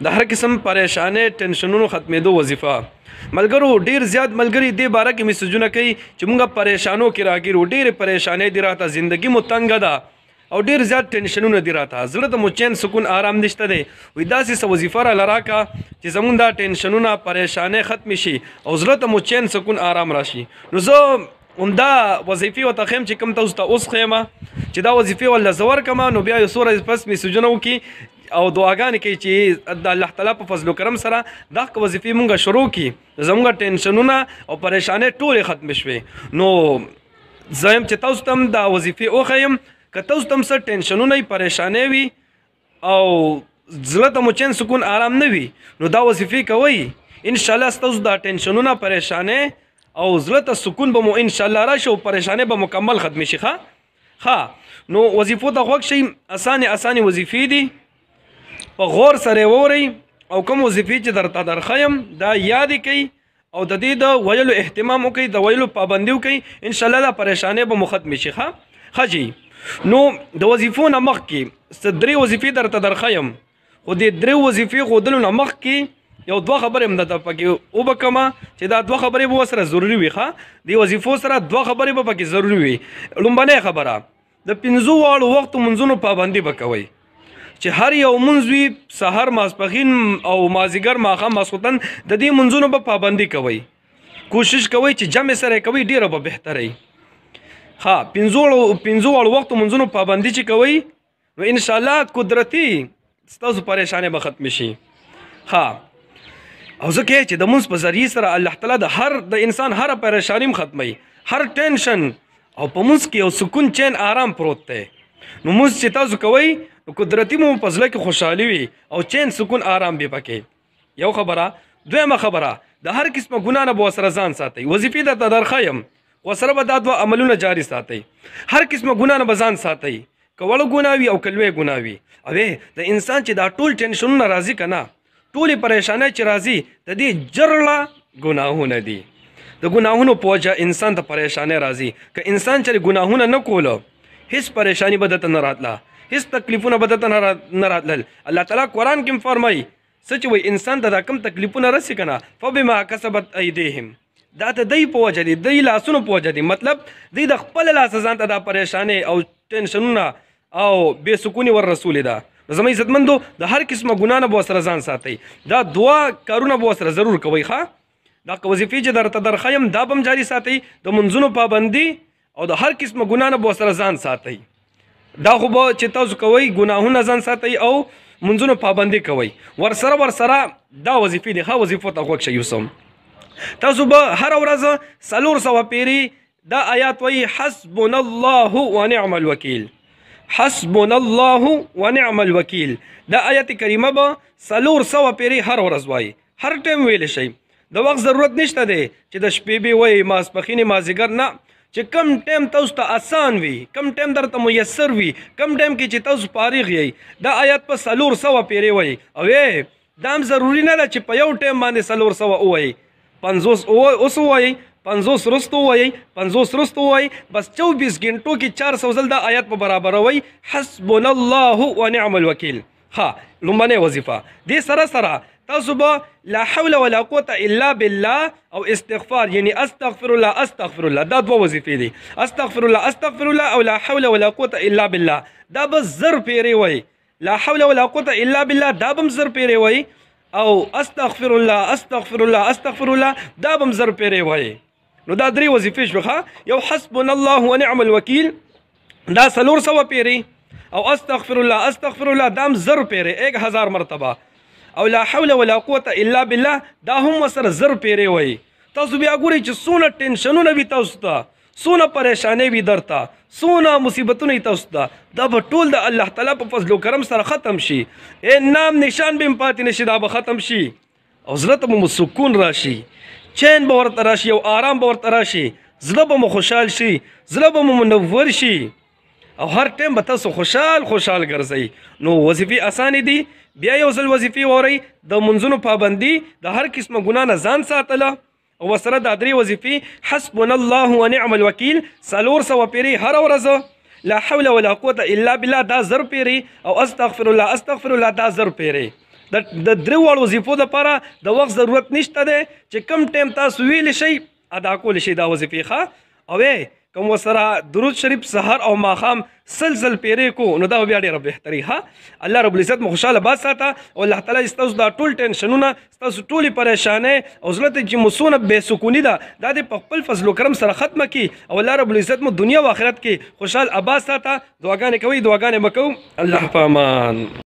د هر قسم پریشانې ټینشنونو ختمېدو وظیفه. ملګرو ډیر زیات ملګري دې باره کې میسجونه کوي چې مونږ پریشانو کې راګیرو، ډېرې پریشانۍ دي راته، زندګي مو تنګه ده او ډیر زیات ټینشنونه دي راته، زړه ته مو چین سکون آرام نشته دی. وایي داسې څه وظیفه راله راکړه چې زمونږ دا ټینشنونه پریشانۍ ختمې شي او زړه ته مو چین سکون آرام راشي. نو زه همدا وظیفې ورته ښیم چې کوم تاسو ته اوس ښیمه چې دا وظیفې ولله زه ورکړمه، نو بیا یو څو ورځې پس میسجونه وکړي او دعاګانې کوي چې د الله تعالی په فضل و کرم سره دا وظیفې مونږ شروع کړي، زمونږ ټینشنونه او پریشانۍ ټولې ختمې شوې. نو زه یم چې تاسو ته هم دا وظیفې وښیم، که تاسو ته هم څه ټینشنونه پریشانۍ وي او زړه ته مو چین سکون آرام نه وي، نو دا وظیفې کوئ، انشاءالله ستاسو دا ټینشنونه پریشانۍ او زړه ته سکون به مو انشاءالله راشي او پریشانۍ به مکمل ختمې شي. ښه نو وظیفو ته غوږ شئ، اسانې وظیفې دي، په غور سره یې واورئ او کوم وظیفې چې درته درښیم دا یادې کوئ او د دې د ویلو اهتمام وکړئ، د ویلو پابندي وکړئ، انشاءالله دا پریشانۍ به مو ختمې شي. ښه جی. نو د وظیفو نه مخکې څه درې وظیفې درته درښیم، خو د درې وظیفې ښودلو نه مخکې یو دوه خبرې هم درته پکې وبکمه چې دا دوه خبرې به ورسره ضروري وي. ښه د وظیفو سره دوه خبرې به پکې ضروري وي. لومبنۍ خبره د 5 واړو وختو منځونو پابندي به کوئ، چې هر یو منځ وي، سحر، ماسپښین او مازدیګر، ماښام، ماسخوتن، د دې منځونو به پابندي کوئ. کوشش کوئ چې جمع سره کوئ، ډېره به بهتره وي. ها 5 واړو وختو منځونو پابندي چې کوئ نو انشاءالله قدرتي ستاسو پریشانۍ به ختمې شي. ها او ځکه چې د منځ په ذریعې سره الله تعالی د انسان هره پریشاني ختموي، هر ټینشن، او په منځ کې یو سکون چین آرام پروت دی. نو منځ چې تاسو کوئ نو قدرتي مو په زړه کې خوشحالي وي او چین سکون آرام به پکې. یو خبره. دویمه خبره، د هر قسمه ګناه نه به ورسره ځان ساتئ. وظیفې درته درښیم ورسره به دا دوه عملونه جاري ساتئ. هر قسمه ګناه نه به ځان ساتئ، که وړه ګناه وي او که لویه ګناه وي. اوې د انسان چې دا ټول ټینشنونه راځي که نه، ټولې پریشانۍ چې راځي د دې جرړه ګناهونه دي. د ګناهونو په وجه انسان ته پریشانۍ راځي. که انسان چې ګناهونه نه کوله هیڅ پریشانی به درته نه راتله، هیڅ تکلیفونه به درته نه راتلل. الله تعالی قرآن کې هم فرمایي څه چې وایي انسان ته دا کم تکلیفونه رسي که نه، فبما کسبت ایدیهم، دا د دوی په وجه دي، دوی لاسونو په وجه دي. مطلب دوی د خپل لاسه ځان ته دا پریشانۍ او ټینشنونه او بې سکوني ور رسولې ده. نو زما عزتمندو د هر قسمه ګناه نه به ورسره ځان ساتئ. دا دوه کارونه به ورسره ضرور کوئ. ښه دا وظیفې چې درته درښیم دا به هم جاري ساتئ، د منځونو پابندي او د هر قسمه ګناه نه به ورسره ځان ساتئ. دا خو به چې تاسو کوئ ګناهونه ځان ساتئ او منځونو پابندي کوئ. ورسره دا وظیفې دي. ښه وظیفو ته غوږ شئ. اوس هم تاسو به هره ورځ 400 پیري دا آیات وایي حسبنا الله ونعم الوکیل، حسبنا الله ونعم الوکیل. دا آیت کریمه به 400 پیري هر ورځ وایي، هر ټایم ویلی شئ. د وخت ضرورت نشته دی چې د شپې به وایي، ماسپښین، مازدیګر، نه. چې کم ټایم تاسو ته آسان وي، کم ټایم درته میسر وي، کم ټایم کې چې تاسو فارغ یې، دا آیات په 400 پیري وایي. او دا هم ضروري نه ده چې په یو ټایم باندې 400 ووایي. 50 اوس ووایي، 50 رستو ووایي، 50 رستو ووایي، بس 24 غنټو کې 400 ځل دا آیات په برابروي. حسبنا الله ونعم الوکیل. ها لومبنۍ وظیفه. دې سره سره تاسو به لا حول ولا قوة الا بالله او استغفار، یعنی استغفر الله استغفر الله، دا دوه وظیفې دي. استغفر الله استغفر الله او لا حول ولا قوة الا بالله، دا به 1000 پیري وایي. لا حول ولا قوة الا بالله دا به 1000 پیري وایي، او استغفر الله استغفر الله استغفر الله دا به 1000 پیري وایي. نو دا درې وظیفې شوه. یو حسبنا الله ونعم الوکیل دا 400 پیري، او استغفر الله استغفر الله دا 1000 پیري، 1000 مرتبه. او لا حول ولا قوة الا بالله دا هم سره 1000 پیري وایي. تاسو بیا ګورئ چې څونه ټینشنونه وي تاسو ته، څونه پریشانۍ وي درته، څونه مصیبتونه وي تاسو ته، دا به ټول د الله تعالی په فضل و کرم سره ختم شي. نام نشان به هم پاتې نشي، دا به ختم شي او زړه ته به مو سکون راشي، چین به ورته راشي او آرام به ورته راشي، زړه به مو خوشحال شي، زړه به مو منور شي او هر ټایم به تاسو خوشحال ګرځئ. نو وظیفې اسانې دي. بیا یو ځل وظیفې واورئ، د منځونو پابندي، د هر قسمه ګناه نه ځان ساتله، او ورسره دا درې وظیفې حسبنا الله ونعم الوکیل 400 پیري هره ورځ، لا حول ولا قوة الا بالله دا 1000 پیري، او استغفر الله استغفر الله دا 1000 پیري. د درې واړو وظیفو دپاره د وخت ضرورت نشته دی چې کم ټایم تاسو ویلی شئ ادا کولی شئ دا وظیفې ښه او کوم ورسره درود شریف سحر او ماښام سلسل پیرې کو نو دا بیا ډېره بهتري ها الله رب العزت مو خوشحاله باد ساته او الله تعالی ستاسو دا ټول ټینشنونه ستاسو ټولې پریشانۍ او زړه ته چې مو څونه بې سکوني ده دا دې په خپل فضل و کرم سره ختمه کړي او الله رب العزت مو دنیا و آخرت کې خوشحال آباد ساته دعاګانې کوئ دعاګانې به کوو الله په امان